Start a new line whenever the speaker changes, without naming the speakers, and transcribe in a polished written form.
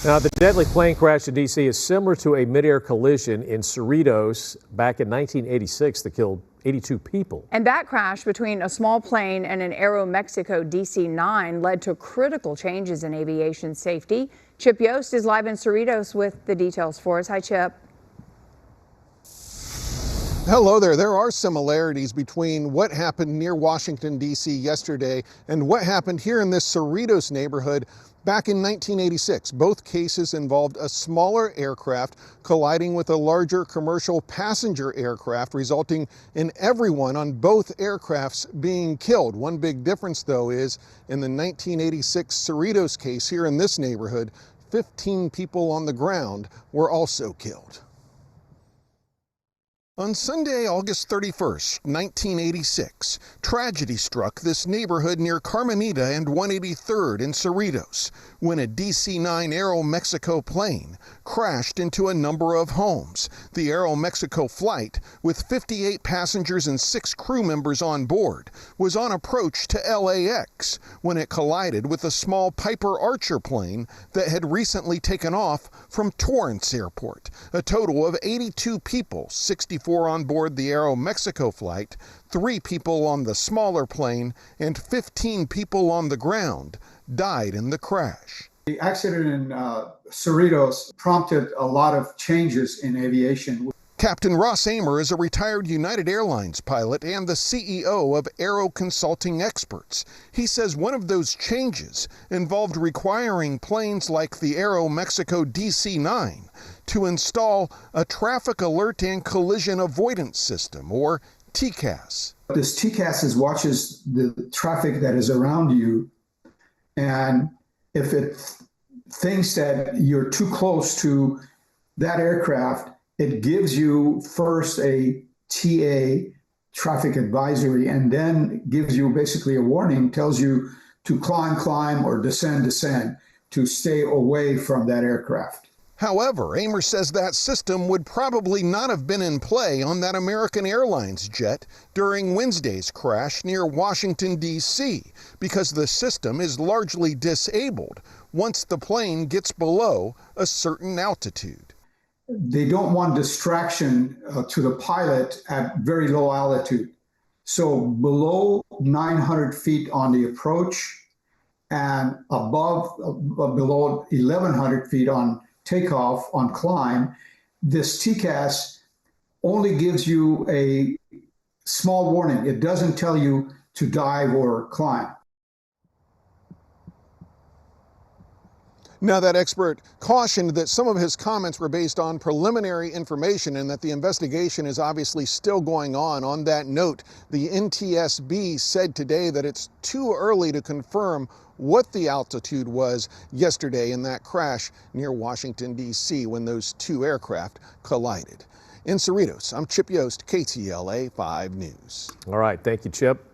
Now, the deadly plane crash in D.C. is similar to a midair collision in Cerritos back in 1986 that killed 82 people.
And that crash between a small plane and an Aeromexico DC-9 led to critical changes in aviation safety. Chip Yost is live in Cerritos with the details for us. Hi, Chip.
Hello there. There are similarities between what happened near Washington, D.C. yesterday and what happened here in this Cerritos neighborhood back in 1986. Both cases involved a smaller aircraft colliding with a larger commercial passenger aircraft, resulting in everyone on both aircrafts being killed. One big difference, though, is in the 1986 Cerritos case here in this neighborhood, 15 people on the ground were also killed. On Sunday, August 31st, 1986, tragedy struck this neighborhood near Carmenita and 183rd in Cerritos when a DC-9 Aeromexico plane crashed into a number of homes. The Aeromexico flight, with 58 passengers and 6 crew members on board, was on approach to LAX when it collided with a small Piper Archer plane that had recently taken off from Torrance Airport. A total of 82 people, 64 on board the Aeromexico flight, 3 people on the smaller plane, and 15 people on the ground died in the crash.
The accident in Cerritos prompted a lot of changes in aviation.
Captain Ross Amer is a retired United Airlines pilot and the CEO of Aero Consulting Experts. He says one of those changes involved requiring planes like the Aeromexico DC-9 to install a traffic alert and collision avoidance system, or TCAS.
This TCAS watches the traffic that is around you, and if it thinks that you're too close to that aircraft, it gives you first a TA, traffic advisory, and then gives you basically a warning, tells you to climb, or descend, to stay away from that aircraft.
However, Amer says that system would probably not have been in play on that American Airlines jet during Wednesday's crash near Washington, D.C., because the system is largely disabled once the plane gets below a certain altitude.
They don't want distraction to the pilot at very low altitude. So below 900 feet on the approach and below 1,100 feet on takeoff, on climb, this TCAS only gives you a small warning. It doesn't tell you to dive or climb.
Now, that expert cautioned that some of his comments were based on preliminary information and that the investigation is obviously still going on. On that note, the NTSB said today that it's too early to confirm what the altitude was yesterday in that crash near Washington, D.C., when those 2 aircraft collided. In Cerritos, I'm Chip Yost, KTLA 5 News.
All right. Thank you, Chip.